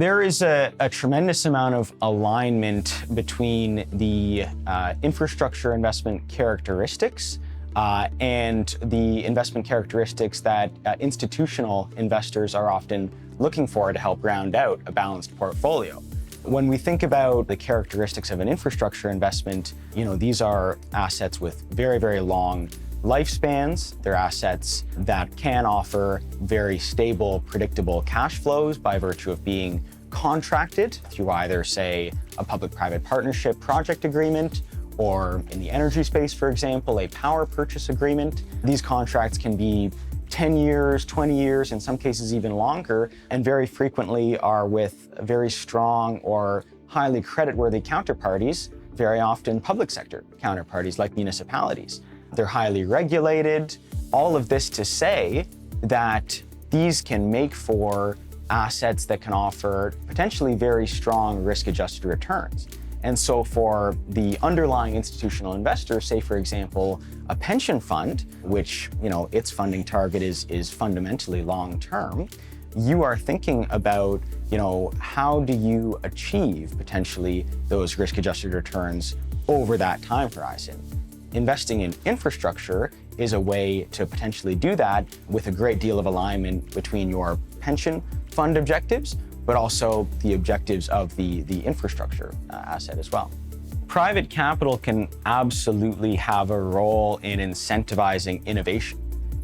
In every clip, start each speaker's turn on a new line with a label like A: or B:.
A: There is a tremendous amount of alignment between the infrastructure investment characteristics and the investment characteristics that institutional investors are often looking for to help round out a balanced portfolio. When we think about the characteristics of an infrastructure investment, these are assets with very, very long lifespans. They're assets that can offer very stable, predictable cash flows by virtue of being contracted through either, say, a public-private partnership project agreement, or in the energy space, for example, a power purchase agreement. These contracts can be 10 years, 20 years, in some cases even longer, and very frequently are with very strong or highly creditworthy counterparties, very often public sector counterparties like municipalities. They're highly regulated. All of this to say that these can make for assets that can offer potentially very strong risk-adjusted returns. And so for the underlying institutional investor, say for example, a pension fund, which its funding target is fundamentally long-term, you are thinking about how do you achieve potentially those risk-adjusted returns over that time horizon. Investing in infrastructure is a way to potentially do that with a great deal of alignment between your pension fund objectives, but also the objectives of the infrastructure asset as well. Private capital can absolutely have a role in incentivizing innovation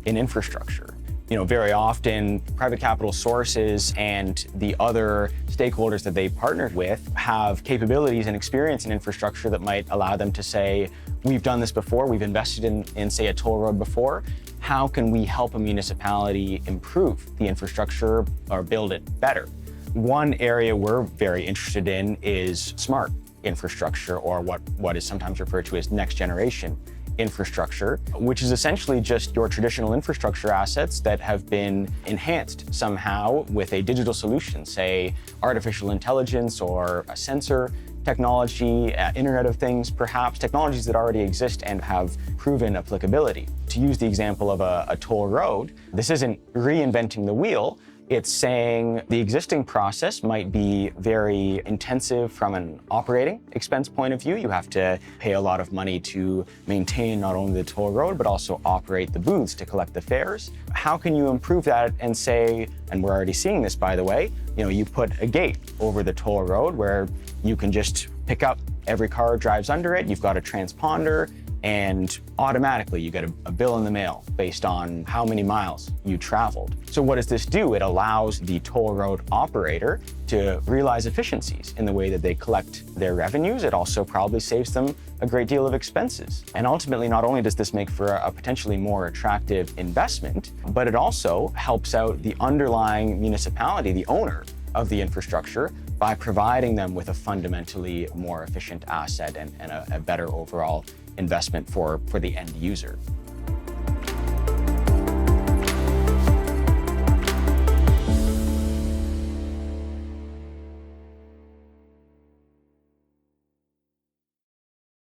A: in infrastructure. Very often private capital sources and the other stakeholders that they partner with have capabilities and experience in infrastructure that might allow them to say, we've done this before, we've invested in say, a toll road before. How can we help a municipality improve the infrastructure or build it better? One area we're very interested in is smart infrastructure, or what is sometimes referred to as next generation infrastructure, which is essentially just your traditional infrastructure assets that have been enhanced somehow with a digital solution, say artificial intelligence or a sensor technology, Internet of Things, perhaps technologies that already exist and have proven applicability. To use the example of a toll road, this isn't reinventing the wheel. It's saying the existing process might be very intensive from an operating expense point of view. You have to pay a lot of money to maintain not only the toll road, but also operate the booths to collect the fares. How can you improve that and say, and we're already seeing this by the way, you put a gate over the toll road where you can just pick up, every car drives under it, you've got a transponder, and automatically you get a bill in the mail based on how many miles you traveled. So what does this do? It allows the toll road operator to realize efficiencies in the way that they collect their revenues. It also probably saves them a great deal of expenses. And ultimately, not only does this make for a potentially more attractive investment, but it also helps out the underlying municipality, the owner of the infrastructure, by providing them with a fundamentally more efficient asset and a better overall investment for the end user.